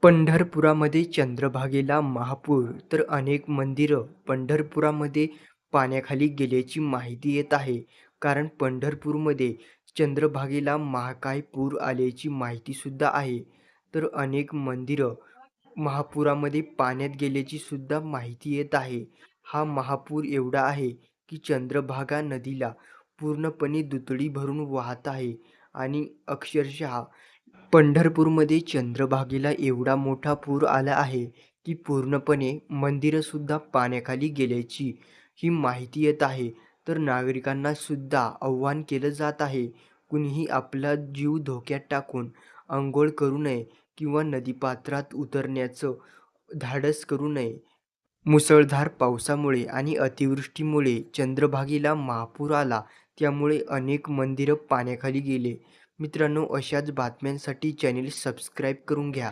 पंढरपुरामध्ये चंद्रभागेला महापूर तर अनेक मंदिरं पंढरपुरामध्ये पाण्याखाली गेल्याची माहिती येत आहे. कारण पंढरपूरमध्ये चंद्रभागेला महाकाय पूर आल्याची माहितीसुद्धा आहे. तर अनेक मंदिरं महापुरामध्ये पाण्यात गेल्याची सुद्धा माहिती येत आहे. हा महापूर एवढा आहे की चंद्रभागा नदीला पूर्णपणे दुथडी भरून वाहत आहे आणि अक्षरशः पंढरपूरमध्ये चंद्रभागेला एवढा मोठा पूर आला आहे की पूर्णपणे मंदिरंसुद्धा पाण्याखाली गेल्याची ही माहिती येत आहे. तर नागरिकांना सुद्धा आव्हान केलं जात आहे, कुणीही आपला जीव धोक्यात टाकून अंघोळ करू नये किंवा नदीपात्रात उतरण्याचं धाडस करू नये. मुसळधार पावसामुळे आणि अतिवृष्टीमुळे चंद्रभागेला महापूर आला, त्यामुळे अनेक मंदिरं पाण्याखाली गेले. मित्रांनो, अशाच बातम्यांसाठी चॅनेल सबस्क्राईब करून घ्या.